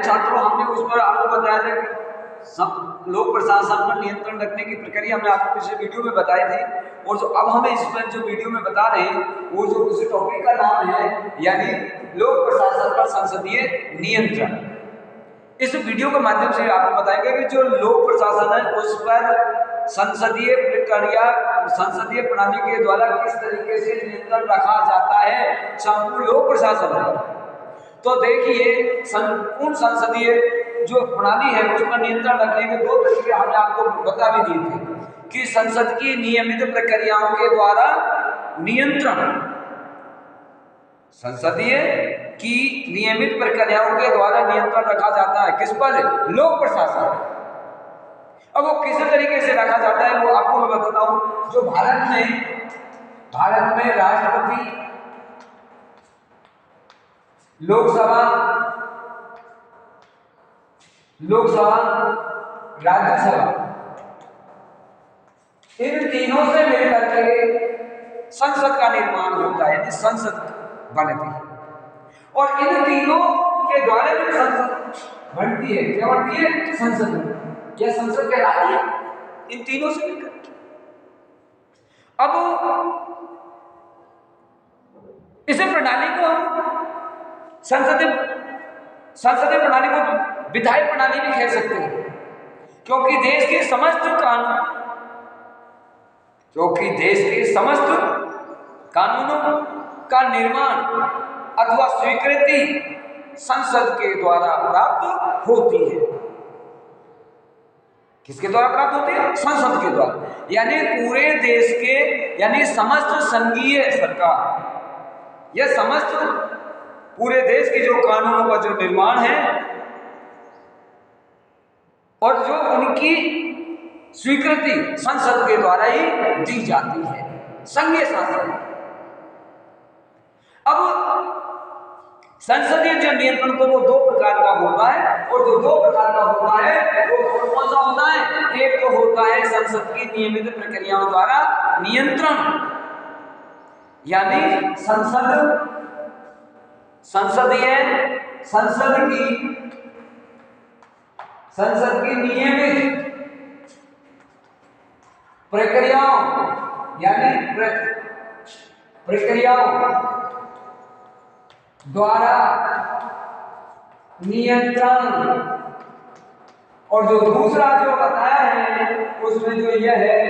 छात्रों, हमने उस पर आपको बताया था कि सब लोक प्रशासन पर नियंत्रण रखने की प्रक्रिया हमने आपको पिछले वीडियो में बताई थी। और जो अब हमें इस पर जो वीडियो में बता रहे हैं वो जो उस टॉपिक का नाम है यानी लोक प्रशासन पर संसदीय नियंत्रण। इस वीडियो के माध्यम से आपको बताएंगे कि जो लोक प्रशासन है उस पर संसदीय प्रक्रिया, संसदीय प्रणाली के द्वारा किस तरीके से नियंत्रण रखा जाता है संपूर्ण लोक प्रशासन पर। तो देखिए, संपूर्ण संसदीय जो प्रणाली है उस पर नियंत्रण रखने के दो तरीके हमने आपको बता भी दिए थे कि संसद की नियमित प्रक्रियाओं के द्वारा नियंत्रण, संसदीय की नियमित प्रक्रियाओं के द्वारा नियंत्रण रखा जाता है किस पर? लोक प्रशासन। अब वो किस तरीके से रखा जाता है वो आपको मैं बताता हूं। जो भारत में राष्ट्रपति, लोकसभा, राज्यसभा, इन तीनों से मिलकर के संसद का निर्माण होता है, यानी संसद बनती है। और इन तीनों के द्वारा जो संसद बनती है, क्या बनती है? संसद बनती है। क्या संसद कहलाती है? इन तीनों से मिलकर। अब इस प्रणाली को हम संसदीय प्रणाली को विधायी प्रणाली भी कह सकते हैं, क्योंकि देश के समस्त कानूनों का निर्माण अथवा स्वीकृति संसद के द्वारा प्राप्त होती है। किसके द्वारा प्राप्त होती है? संसद के द्वारा। यानी पूरे देश के, यानी समस्त संघीय सरकार या समस्त पूरे देश के जो कानूनों का जो निर्माण है और जो उनकी स्वीकृति संसद के द्वारा ही दी जाती है, संघीय शासन। अब संसदीय जो नियंत्रण तो वो दो प्रकार का होता है, और जो दो प्रकार का होता है वो कौन सा होता है? एक तो होता है संसद की नियमित प्रक्रियाओं द्वारा नियंत्रण, यानी संसद की नियमित प्रक्रियाओं, यानी प्रक्रियाओं द्वारा नियंत्रण। और जो दूसरा जो बताया है उसमें जो यह है,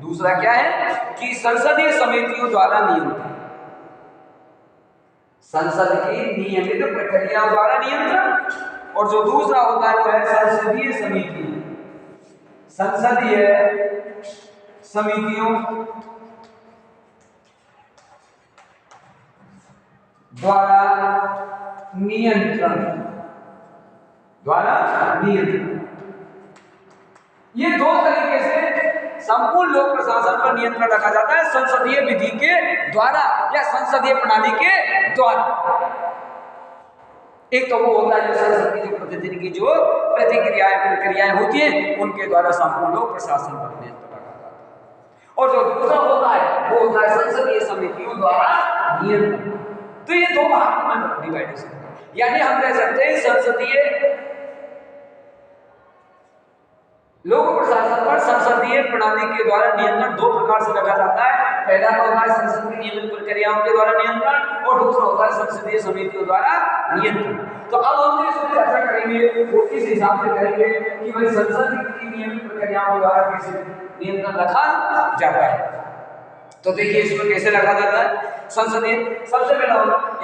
दूसरा क्या है कि संसदीय समितियों द्वारा नियंत्रण, संसद की नियमित प्रक्रिया द्वारा नियंत्रण। और जो दूसरा होता है वो है संसदीय समितियों द्वारा नियंत्रण। ये दो तरीके से संपूर्ण लोक प्रशासन पर नियंत्रण रखा जाता है, संसदीय विधि के द्वारा या संसदीय प्रणाली के द्वारा। एक तो वो होता है जो संसद की जो प्रतिदिन की जो प्रक्रियाएं होती हैं उनके द्वारा संपूर्ण लोक प्रशासन पर नियंत्रण रखा जाता है, और जो दूसरा होता है वो होता है संसदीय समितियों द्वारा नियंत्रण। तो ये दो भाग में डिवाइड है, यानी हम कह सकते हैं संसदीय लोक प्रशासन पर संसदीय प्रणाली के द्वारा नियंत्रण दो प्रकार से रखा जाता है। पहला तो होता है संसद की नियमित प्रक्रियाओं के द्वारा नियंत्रण, और दूसरा होता है संसदीय समितियों द्वारा नियंत्रण। तो अब हम इस पर चर्चा करेंगे वो इस हिसाब से करेंगे कि भाई संसद की नियमित प्रक्रियाओं द्वारा कैसे नियंत्रण रखा जाता है। तो देखिए इसमें कैसे रखा जाता है संसदीय, सबसे पहला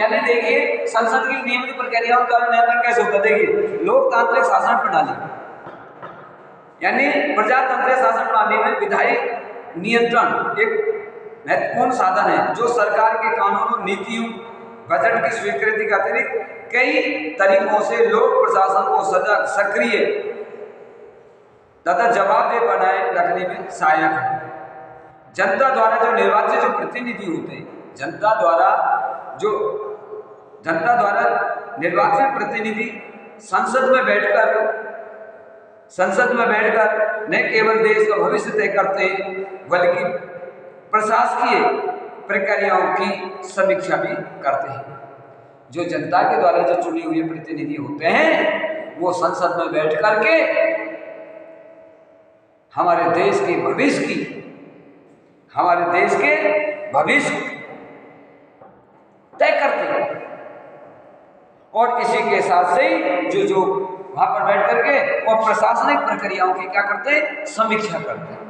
यानी देखिए संसद की नियमित प्रक्रियाओं द्वारा नियंत्रण कैसे होता है। देखिए लोकतांत्रिक शासन प्रणाली, यानी प्रजातंत्रीय शासन प्रणाली में विधायी नियंत्रण एक महत्वपूर्ण साधन है जो सरकार के कानूनों, नीतियों, बजट की स्वीकृति के अतिरिक्त कई तरीकों से लोक प्रशासन को सक्रिय तथा जवाबदेह बनाए रखने में सहायक है। जनता द्वारा जो निर्वाचित जो प्रतिनिधि होते हैं, जनता द्वारा निर्वाचित प्रतिनिधि संसद में बैठकर न केवल देश का भविष्य तय करते हैं बल्कि प्रशासकीय प्रक्रियाओं की समीक्षा भी करते हैं। जो जनता के द्वारा जो चुने हुए प्रतिनिधि होते हैं वो संसद में बैठ करके हमारे देश के भविष्य की, हमारे देश के भविष्य तय करते हैं। और इसी के साथ से जो वहां पर बैठ करके और प्रशासनिक प्रक्रियाओं की क्या करते हैं, समीक्षा करते हैं।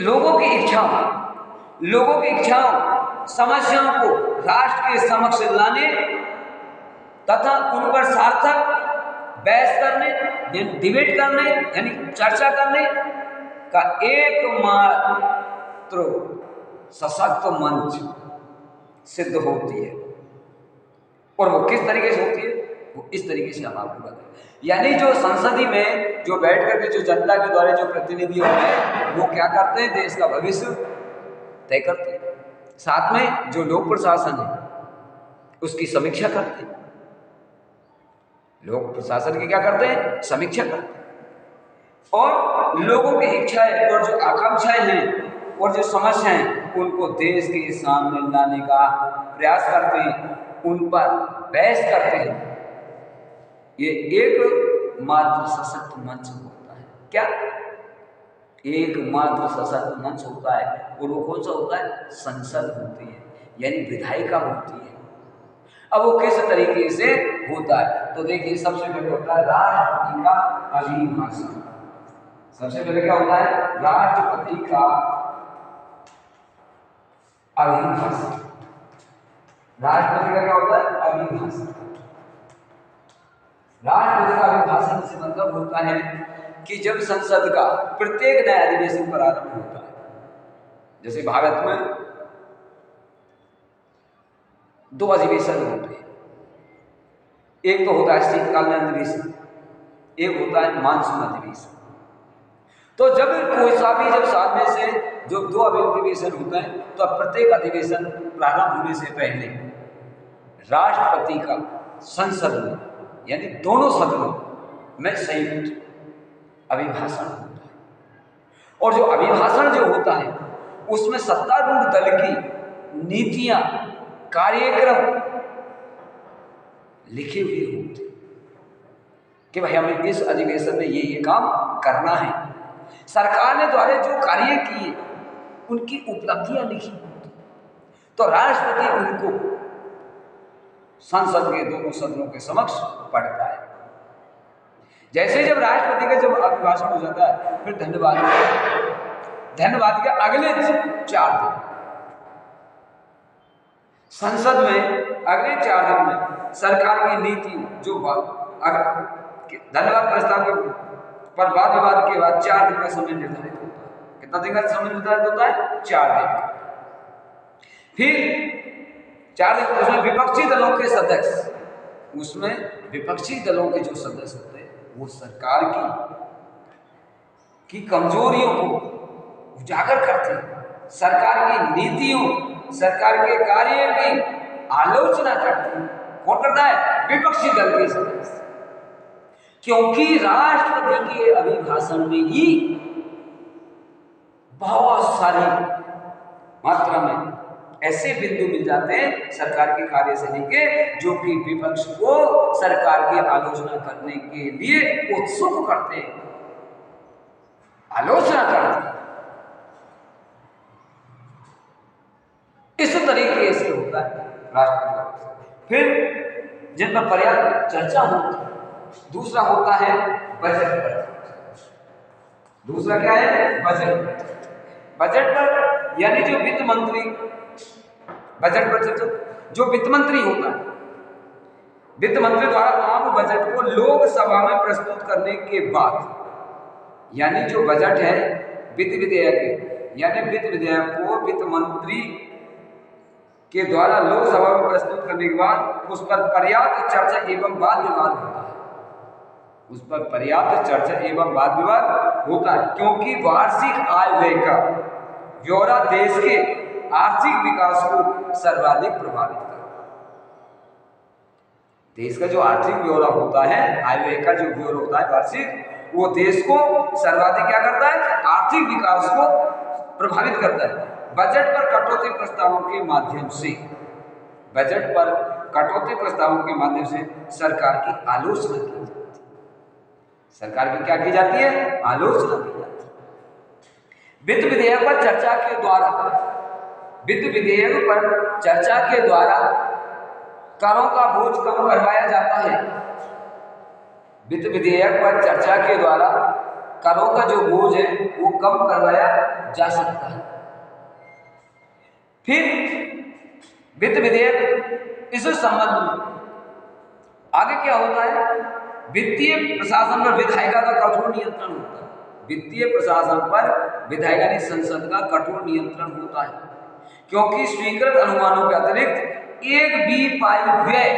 लोगों की इच्छाओं समस्याओं को राष्ट्र के समक्ष लाने तथा उन पर सार्थक बहस करने, डिबेट करने यानी चर्चा करने का एकमात्र सशक्त मंच सिद्ध होती है। और वो किस तरीके से होती है, वो इस तरीके से हम आपको बताएं। यानी जो संसदीय में जो बैठ करके जो जनता के द्वारा जो प्रतिनिधि होते हैं वो क्या करते हैं, देश का भविष्य तय करते हैं। साथ में जो लोक प्रशासन है उसकी समीक्षा करते हैं। लोक प्रशासन की क्या करते हैं, समीक्षा करते हैं। और लोगों की इच्छाएं और जो आकांक्षाएं हैं और जो समस्याएं उनको देश के सामने लाने का प्रयास करते हैं, उन पर बहस करते हैं। ये एकमात्र सशक्त मंच होता है। क्या एकमात्र सशक्त मंच होता है? और वो कौन सा होता है, संसद होती है, यानी विधायिका होती है। अब वो किस तरीके से होता है, तो देखिए सबसे पहले होता है राष्ट्रपति का अभिभाषण। सबसे पहले क्या होता है, राष्ट्रपति का अभिभाषण। राष्ट्रपति का क्या होता है, अभिभाषण। राष्ट्रपति का अभिभाषण से मतलब होता है कि जब संसद का प्रत्येक नया अधिवेशन प्रारंभ होता है, जैसे भारत में 2 अधिवेशन होते हैं। एक तो होता है शीतकालीन अधिवेशन, एक होता है मानसून अधिवेशन। तो जब कोई सा भी जब साल में से जो 2 अधिवेशन होते हैं, तो प्रत्येक अधिवेशन प्रारंभ होने से पहले राष्ट्रपति का संसद में यानी दोनों सदनों में संयुक्त अभिभाषण होता है। और जो अभिभाषण जो होता है उसमें सत्तारूढ़ दल की नीतियां, कार्यक्रम लिखे हुए होते हैं कि भाई हमें इस अधिवेशन में ये काम करना है। सरकार ने द्वारा जो कार्य किए उनकी उपलब्धियां लिखी होती, तो राष्ट्रपति उनको संसद के दोनों सदनों के समक्ष पढ़ता है। जैसे जब राष्ट्रपति का जब अभिभाषण हो जाता है, फिर धन्यवाद के अगले 4 दिन संसद में, अगले 4 दिन में सरकार की नीति जो धन्यवाद प्रस्ताव पर वाद विवाद के बाद 4 दिन का समय निर्धारित होता है। कितना दिन का समय निर्धारित होता है, 4 दिन। फिर 4 दिन उसमें विपक्षी दलों के सदस्य, उसमें विपक्षी दलों के जो सदस्य होते हैं वो सरकार की कमजोरियों को उजागर करते हैं, सरकार की नीतियों, सरकार के कार्य की आलोचना करते हैं। कौन करता है, विपक्षी दल के सदस्य। क्योंकि राष्ट्रपति के अभिभाषण में ही बहुत सारी मात्रा में ऐसे बिंदु मिल जाते हैं सरकार के कार्य से लेके, जो कि विपक्ष को सरकार की आलोचना करने के लिए उत्सुक करते हैं, आलोचना करते हैं। इस तरीके से होता है राष्ट्रपति। फिर जिन पर पर्याप्त चर्चा होती है, दूसरा होता है बजट पर। दूसरा क्या है, बजट। बजट पर यानी जो वित्त मंत्री, बजट पर चर्चा, जो वित्त मंत्री होता है, वित्त मंत्री द्वारा आम बजट को लोकसभा में प्रस्तुत करने के बाद, यानी जो बजट है वित्त विधेयक, यानी वित्त विधेयक को वित्त मंत्री के द्वारा लोकसभा में प्रस्तुत करने के बाद उस पर पर्याप्त चर्चा एवं वाद विवाद होता है। उस पर पर्याप्त चर्चा एवं वाद विवाद होता है, क्योंकि वार्षिक आय व्यय का ब्यौरा देश के आर्थिक विकास को सर्वाधिक प्रभावित करता है। देश का जो आर्थिक ब्यौरा होता है, आय व्यय का जो ब्यौरा होता है वार्षिक, वो देश को सर्वाधिक क्या करता है, आर्थिक विकास को प्रभावित करता है। बजट पर कटौती प्रस्तावों के माध्यम से बजट पर कटौती प्रस्तावों के माध्यम से सरकार की आलोचना की जाती है। सरकार की क्या की जाती है? आलोचना की जाती है। वित्त विधेयक पर चर्चा के द्वारा, वित्त विधेयक पर चर्चा के द्वारा करों का बोझ कम करवाया जाता है। वित्त विधेयक पर चर्चा के द्वारा करों का जो बोझ है वो कम करवाया जा सकता है। फिर वित्त विधेयक इस संबंध में आगे क्या होता है? वित्तीय प्रशासन पर विधायिका का कठोर नियंत्रण होता है। वित्तीय प्रशासन पर विधायिका यानी संसद का कठोर नियंत्रण होता है, क्योंकि स्वीकृत अनुमानों के अतिरिक्त एक भी पाई व्यय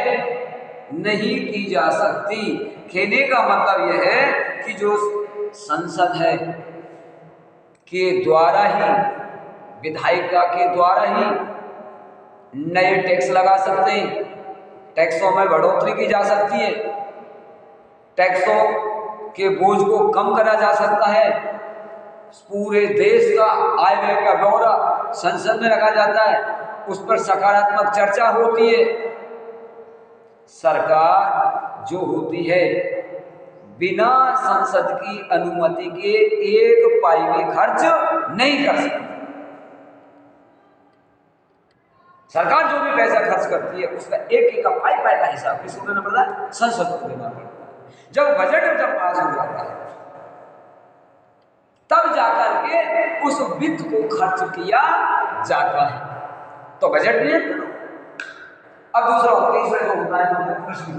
नहीं की जा सकती। कहने का मतलब यह है कि जो संसद है के द्वारा ही, विधायिका के द्वारा ही नए टैक्स लगा सकते हैं, टैक्सों में बढ़ोतरी की जा सकती है, टैक्सों के बोझ को कम करा जा सकता है। पूरे देश का आय व्यय का ब्यौरा संसद में रखा जाता है, उस पर सकारात्मक चर्चा होती है। सरकार जो होती है बिना संसद की अनुमति के एक पाई भी खर्च नहीं कर सकती। सरकार जो भी पैसा खर्च करती है उसका एक एक पाई का हिसाब किसको देना पड़ता है? संसद को देना पड़ता है। जब बजट पास हो जाता है तब जाकर के उस वित्त को खर्च किया जाता है, तो बजट नियंत्रण। अब दूसरा तीसरा जो होता है प्रश्न,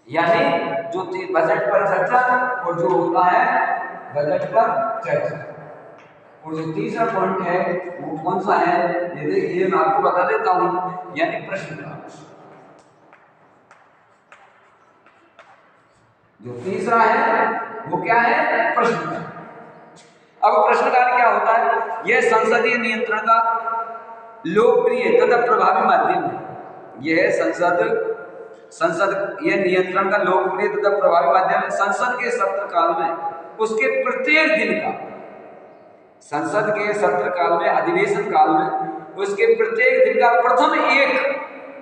यानी जो बजट पर चर्चा और जो होता है बजट पर चर्चा, और जो तीसरा पॉइंट है वो कौन सा है ये देखिए, मैं आपको बता देता हूं, यानी प्रश्नकाल। जो तीसरा है वो क्या है? प्रश्नकाल। अब प्रश्नकाल क्या होता है? यह संसदीय नियंत्रण का लोकप्रिय तथा प्रभावी माध्यम है। यह संसद यह नियंत्रण का लोकप्रिय तथा प्रभावी माध्यम है। संसद के सत्र काल में उसके प्रत्येक दिन का, संसद के सत्र काल में, अधिवेशन काल में उसके प्रत्येक दिन का प्रथम 1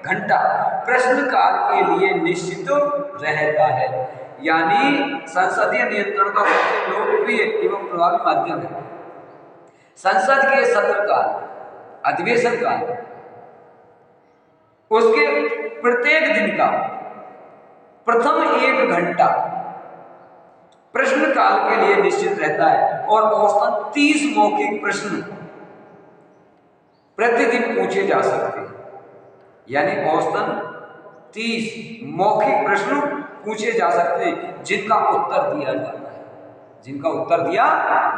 घंटा प्रश्नकाल के लिए निश्चित रहता है। यानी संसदीय नियंत्रण का सबसे लोकप्रिय एवं प्रभावी माध्यम है। संसद के सत्र काल, अधिवेशन काल, उसके प्रत्येक दिन का प्रथम 1 घंटा प्रश्न काल के लिए निश्चित रहता है और औसतन 30 मौखिक प्रश्न प्रतिदिन पूछे जा सकते हैं। यानी औसतन 30 मौखिक प्रश्न पूछे जा सकते हैं जिनका उत्तर दिया जाता है, जिनका उत्तर दिया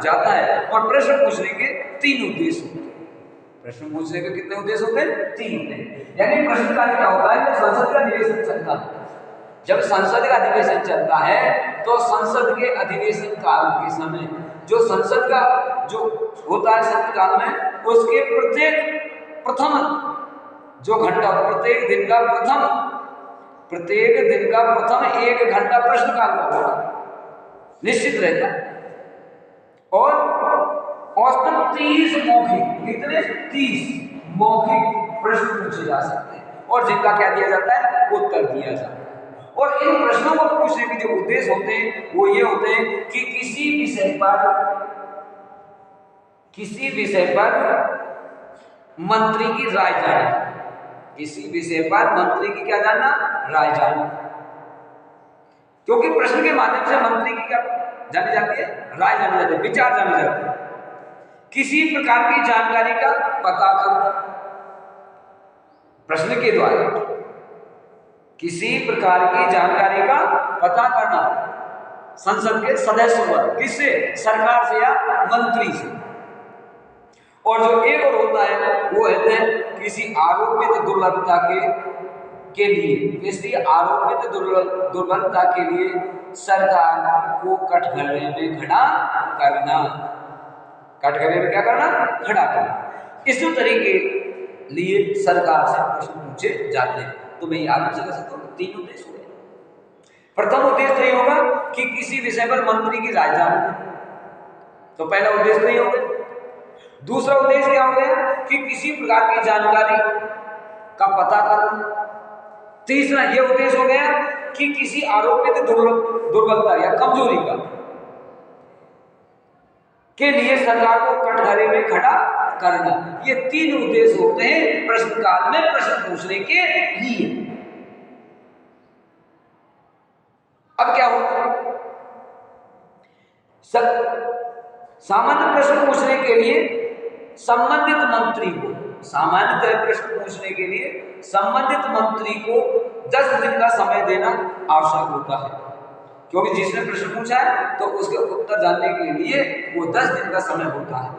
जाता है। और प्रश्न पूछने के 3 उद्देश्य होते हैं। प्रश्न पूछने के कितने उद्देश्य होते हैं? 3। यानी प्रश्नकाल क्या होता है? जब संसद का अधिवेशन चलता है, जब संसद का अधिवेशन चलता है तो संसद के अधिवेशन काल के समय जो संसद का जो होता है सत्र काल में, उसके प्रथम जो घंटा, प्रत्येक दिन का प्रथम 1 घंटा प्रश्नकाल का होगा, निश्चित रहता है। और औसतन 30 मौखिक, कितने? 30 मौखिक प्रश्न पूछे जा सकते हैं और जिनका क्या दिया जाता है? उत्तर दिया जाता है। और इन प्रश्नों को पूछने के जो उद्देश्य होते हैं वो ये होते हैं कि किसी विषय पर मंत्री की राय जानना, किसी विषय पर मंत्री की क्या जानना? राय जानना। क्योंकि प्रश्न के माध्यम से मंत्री की क्या जानी जाती है? राय जानी जाती है, विचार जाने जाते हैं। किसी प्रकार की जानकारी का पता करना, प्रश्न के द्वारा किसी प्रकार की जानकारी का पता करना संसद के सदस्यों पर, किससे? सरकार से या मंत्री से। और जो एक और होता है वो है किसी आरोपित दुर्बलता के लिए, किसी आरोपित दुर्बलता के लिए सरकार को कटघरे में खड़ा करना, कटघरे में क्या करना? खड़ा करना। इसी तरीके लिए सरकार से प्रश्न पूछे जाते हैं। तो मैं आराम से कह सकता हूँ 3 उद्देश्य हुए। प्रथम उद्देश्य तो ये होगा कि किसी विषय पर मंत्री की राय जानना, तो पहला उद्देश्य तो ये हो गया। दूसरा उद्देश्य क्या हो गया कि किसी प्रकार की जानकारी का पता करना। तीसरा ये उद्देश्य हो गया कि किसी आरोपित दुर्बलता या कमजोरी का के लिए सरकार को कटघरे में खड़ा करना। ये तीन उद्देश्य होते हैं प्रश्नकाल में प्रश्न पूछने के लिए। अब क्या होता है, सामान्य प्रश्न पूछने के लिए संबंधित मंत्री को, सामान्यतः प्रश्न पूछने के लिए संबंधित मंत्री को 10 दिन का समय देना आवश्यक होता है, क्योंकि जिसने प्रश्न पूछा है तो उसके उत्तर जानने के लिए वो 10 दिन का समय होता है।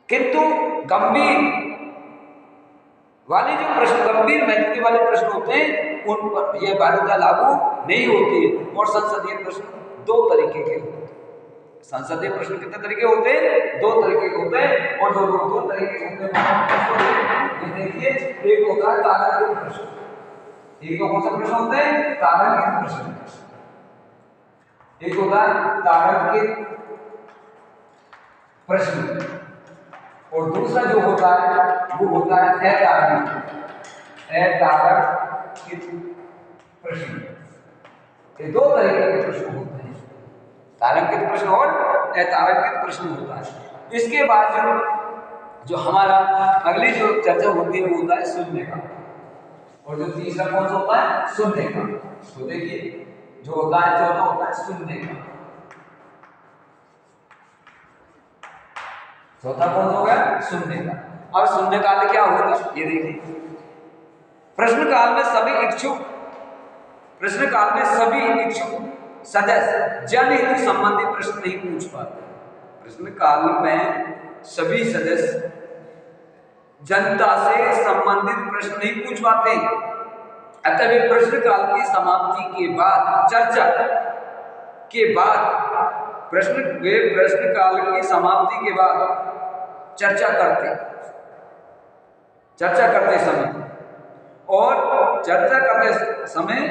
किंतु गंभीर वाले जो प्रश्न, गंभीर महत्व वाले प्रश्न होते हैं उन पर यह बाध्यता लागू नहीं होती है। और संसदीय प्रश्न दो तरीके के होते हैं। संसदीय प्रश्न कितने तरीके होते हैं? दो तरीके के होते हैं। और जो दो तरीके के होते हैं देखिए, एक होता है तार्किक प्रश्न। एक तो कौन सा प्रश्न होते हैं? तार्किक प्रश्न। एक होता है तार्किक प्रश्न और दूसरा जो होता है वो होता है अतार्किक प्रश्न। ये दो तरीके के प्रश्न होते हैं, तार्किक प्रश्न और अतार्किक प्रश्न होता है। इसके बाद जो हमारा अगली जो चर्चा होती है वो होता है शून्य का। और जो तीसरा कौन सा होता है? शून्य का। तो देखिए जो होता है, चौथा होता है शून्य का। चौथा कौन सा हो गया? शून्य का। अब शून्य काल क्या होगा? ये देखिए, प्रश्नकाल में सभी इच्छुक सदस्य जनहित संबंधी प्रश्न नहीं पूछ पाते। प्रश्नकाल में सभी सदस्य जनता से संबंधित प्रश्न नहीं पूछ पाते। अतः वे प्रश्नकाल की समाप्ति के बाद चर्चा के बाद प्रश्नकाल की समाप्ति के बाद चर्चा करते समय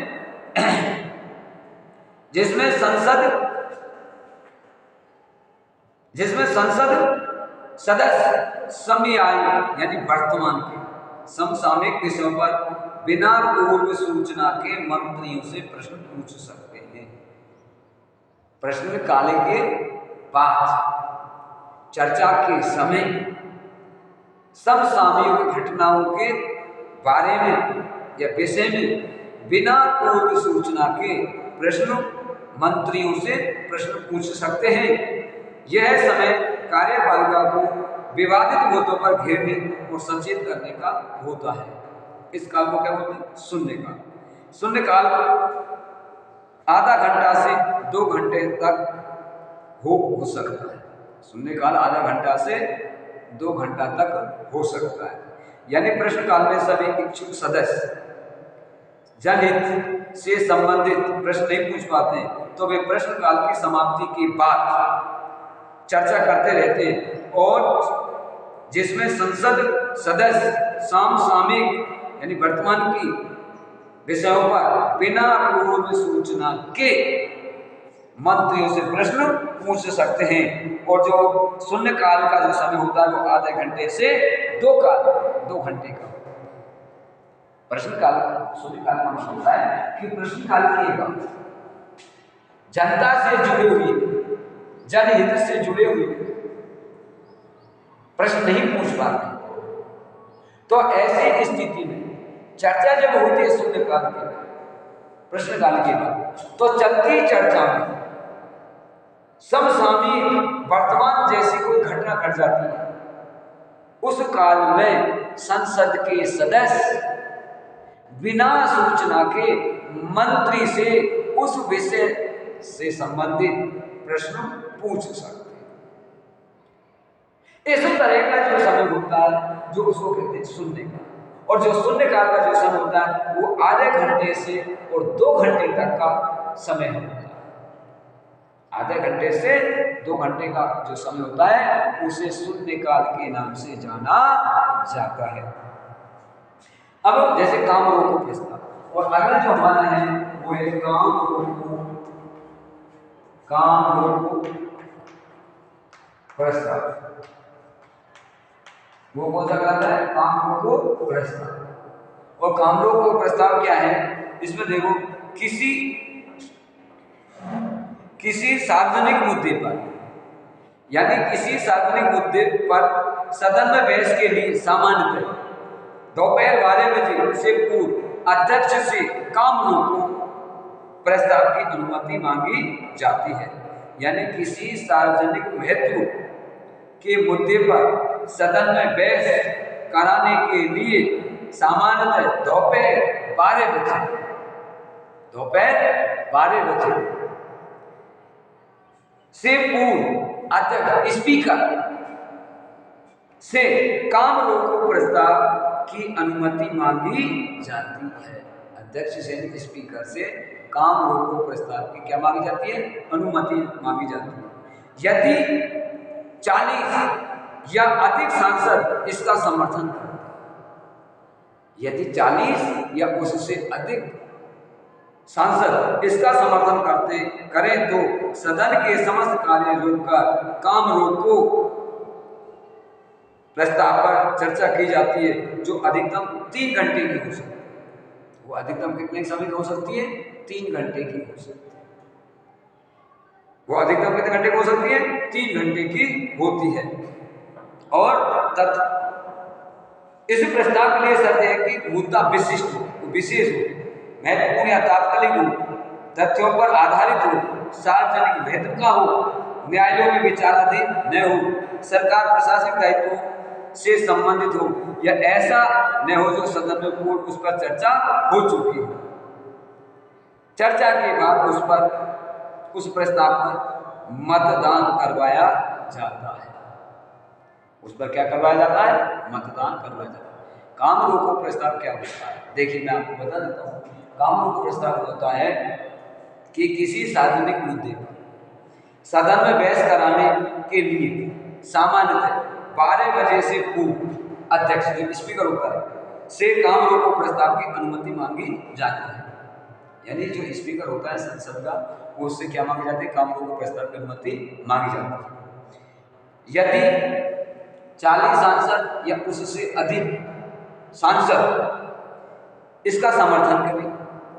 जिसमें संसद सदस्य समयायु यानी वर्तमान के समसामयिक विषयों पर बिना पूर्व सूचना के मंत्रियों से प्रश्न पूछ सकते हैं। प्रश्नकाल के बाद चर्चा के समय समसामयिक घटनाओं के बारे में या विषय में बिना पूर्व सूचना के प्रश्न मंत्रियों से प्रश्न पूछ सकते हैं। यह समय कार्यपालिका को विवादित मुद्दों पर घेरने और सचेत करने का होता है। इस काल को क्या बोलते हैं? शून्य काल। शून्य काल आधा घंटा से 2 घंटे तक हो सकता है। शून्य काल आधा घंटा से 2 घंटा तक हो सकता है। यानी प्रश्नकाल में सभी इच्छुक सदस्य जनहित से संबंधित प्रश्न नहीं पूछ पाते, तो वे प्रश्नकाल की समाप्ति के बाद चर्चा करते रहते हैं। और जिसमें संसद सदस्य समसामयिक यानी वर्तमान की विषयों पर बिना पूर्व सूचना के मंत्रियों से प्रश्न पूछ सकते हैं। और जो शून्य काल का जो समय होता है वो आधे घंटे से 2 घंटे का। प्रश्नकाल शून्य काल का मतलब होता है कि प्रश्नकाल की जनता से जुड़े हुए, जनहित से जुड़े हुए प्रश्न नहीं पूछ पाते। तो ऐसी स्थिति में चर्चा जब होती है शून्य काल के प्रश्नकाल के बाद, तो चलती चर्चा में समसामयिक वर्तमान जैसी कोई घटना घट जाती है, उस काल में संसद के सदस्य बिना सूचना के मंत्री से उस विषय से संबंधित प्रश्न पूछ सकते हैं। इस तरह का जो समय होता है जो उसको कहते हैं शून्य काल। और जो शून्य काल का जो समय होता है वो आधे घंटे से और 2 घंटे तक का समय होता है। आधे घंटे से 2 घंटे का जो समय होता है उसे शून्य काल के नाम से जाना जाता है। अब जैसे काम रोको प्रस्ताव, और अगला जो हमारा है वो है काम रोको प्रस्ताव। वो कौन सा कहलाता है? काम रोको प्रस्ताव। और काम रोको प्रस्ताव क्या है? इसमें देखो, किसी सार्वजनिक मुद्दे पर, यानी किसी सार्वजनिक मुद्दे पर सदन में बहस के लिए सामान्यतः दोपहर 12 बजे से पूर्व अध्यक्ष से काम रोको प्रस्ताव की अनुमति मांगी जाती है। यानी किसी सार्वजनिक महत्व के मुद्दे पर सदन में बहस कराने के लिए सामान्यतः दोपहर 12 बजे से पूर्व अध्यक्ष स्पीकर से काम रोको प्रस्ताव की अनुमति मांगी जाती है। अध्यक्ष से स्पीकर से काम रोको प्रस्ताव की क्या मांगी जाती है? अनुमति मांगी जाती है। यदि 40 या अधिक सांसद इसका समर्थन करते, यदि 40 या उससे अधिक सांसद इसका समर्थन करें तो सदन के समस्त कार्य रोककर काम रोको प्रस्ताव पर चर्चा की जाती है, जो अधिकतम 3 घंटे की हो सकती है। वो अधिकतम कितने समय की हो सकती है? 3 घंटे की हो सकती है। वो अधिकतम कितने घंटे की हो सकती है? 3 घंटे की होती है। और इस प्रस्ताव के लिए शर्त है कि मुद्दा विशिष्ट हो, विशेष हो, महत्वपूर्ण या तात्कालिक हो, तथ्यों पर आधारित हो, सार्वजनिक महत्व का हो, न्यायालयों में विचाराधीन न हो, सरकार प्रशासनिक दायित्वों से संबंधित हो, या ऐसा न हो जो सदन में पूर्व उस पर चर्चा हो चुकी है। चर्चा के बाद उस प्रस्ताव पर मतदान करवाया जाता है। उस पर क्या करवाया जाता है? मतदान करवाया जाता है। काम रोको प्रस्ताव क्या होता है? देखिए, मैं आपको बता देता हूँ। काम रोको प्रस्ताव होता है कि किसी सार्वजनिक मुद्दे पर सदन में बहस कराने के लिए सामान्यतः 12 बजे से पूर्व अध्यक्ष जो स्पीकर होता है से काम रोको प्रस्ताव की अनुमति मांगी जाती है। यानी जो स्पीकर होता है संसद का, वो उससे क्या मांगी जाती है? काम रोको प्रस्ताव की अनुमति मांगी जाती है। यदि 40 सांसद या उससे अधिक सांसद इसका समर्थन करें,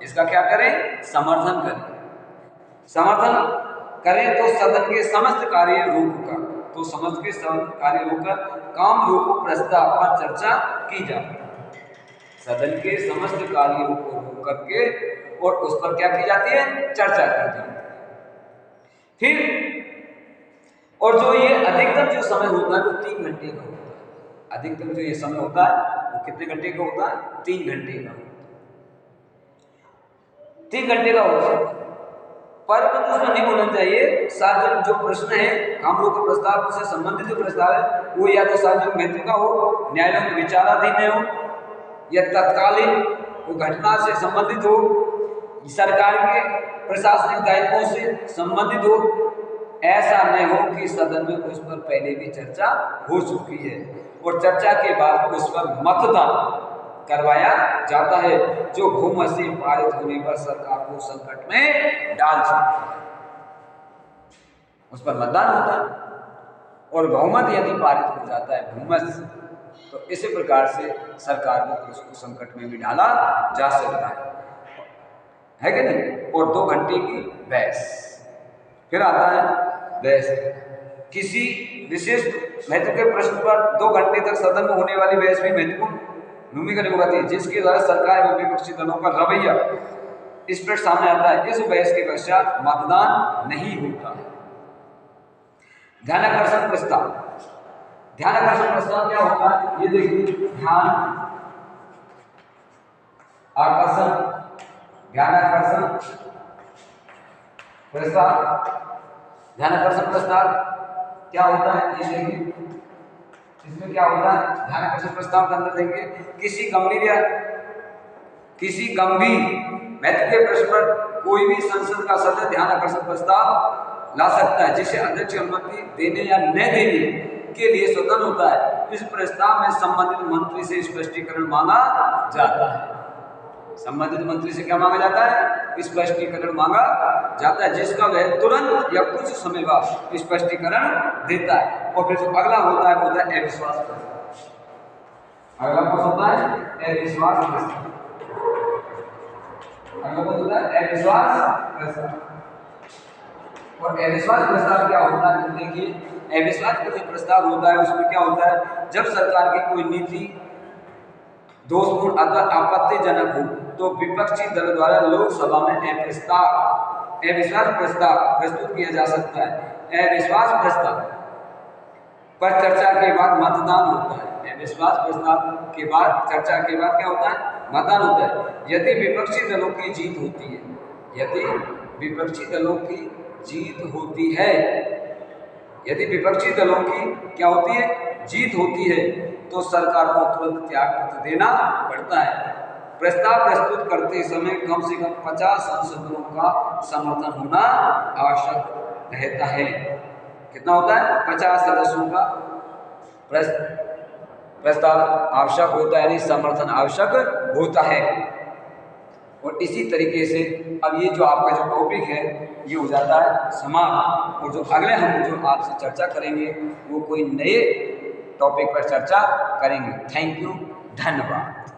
इसका क्या करें? समर्थन करें तो सदन के समस्त कार्य रोककर काम रोको प्रस्ताव पर चर्चा की जाती है। सदन के समस्त कार्यों को रोक करके और उस पर क्या की जाती है? चर्चा की जाती है। फिर और जो ये अधिकतम जो समय होता है वो 3 घंटे का होता है। अधिकतम जो ये समय होता है वो कितने घंटे का होता है? 3 घंटे का होता है। 3 घंटे का होता है। पर उसमें नहीं होना चाहिए सार्वजनिक जो प्रश्न है, काम रोको प्रस्ताव से संबंधित जो प्रस्ताव है, वो या तो सार्वजनिक महत्व का हो, न्यायालयों में विचाराधीन हो, या तत्कालीन वो घटना से संबंधित हो, सरकार के प्रशासनिक दायित्वों से संबंधित हो। ऐसा न हो कि सदन में उस पर पहले भी चर्चा हो चुकी है और चर्चा के बाद उस पर मतदान करवाया जाता है, जो बहुमत से पारित होने पर सरकार को संकट में डाल सकता है। उस पर मतदान होता है और बहुमत यदि पारित हो जाता है बहुमत से, तो इसी प्रकार से सरकार को उसको संकट में भी डाला जा सकता है कि नहीं? और 2 घंटे की बहस। फिर आता है बहस। किसी विशेष महत्व के प्रश्न पर 2 घंटे तक सदन में होने वाली बहस भी महत्वपूर्ण भूमिका निभाती है, जिसके द्वारा सरकार एवं विपक्षी दलों का रवैया स्पष्ट सामने आता है। इस बहस के पश्चात मतदान नहीं होता है। ध्यानाकर्षण प्रस्ताव। ध्यानाकर्षण प्रस्ताव क्या होता है? ये देखिए, ध्यानाकर्षण प्रस्ताव क्या होता है? ये देखिए, इसमें क्या होता है? ध्यानाकर्षण प्रस्ताव के अंदर देखिए, किसी गंभीर महत्व के प्रश्न पर कोई भी संसद का सदस्य ध्यानाकर्षण प्रस्ताव ला सकता है, जिसे अध्यक्ष अनुमति देने या न देने के लिए स्वतंत्र होता है। इस प्रस्ताव में संबंधित मंत्री से स्पष्टीकरण मांगा जाता है। संबंधित मंत्री से क्या मांगा जाता है? स्पष्टीकरण मांगा जाता है, जिसका वह तुरंत या कुछ समय बाद स्पष्टीकरण देता है। और फिर जो अगला होता है वो होता है अविश्वास प्रस्ताव। अगला पद होता है अविश्वास प्रस्ताव। अगला पद होता है अविश्वास प्रस्ताव। और अविश्वास प्रस्ताव क्या होता है, देखिए अविश्वास का जो प्रस्ताव होता है उसमें क्या होता है, जब सरकार की कोई नीति दोषपूर्ण अथवा आपत्तिजनक हो तो विपक्षी दल द्वारा लोकसभा में अविश्वास प्रस्ताव प्रस्तुत किया जा सकता है। अविश्वास प्रस्ताव पर चर्चा के बाद मतदान होता है। अविश्वास प्रस्ताव के बाद चर्चा के बाद क्या होता है, मतदान होता है। यदि विपक्षी दलों की जीत होती है, यदि विपक्षी दलों की जीत होती है, यदि विपक्षी दलों की क्या होती है, जीत होती है, तो सरकार को तुरंत त्यागपत्र देना पड़ता है। प्रस्ताव प्रस्तुत करते समय कम से कम 50 सांसदों का समर्थन होना आवश्यक रहता है। कितना होता है, 50 सदस्यों का प्रस्ताव आवश्यक होता है, यानी समर्थन आवश्यक होता है। और इसी तरीके से अब ये जो आपका जो टॉपिक है ये हो जाता है समाप्त। और जो अगले हम जो आपसे चर्चा करेंगे वो कोई नए टॉपिक पर चर्चा करेंगे। थैंक यू, धन्यवाद।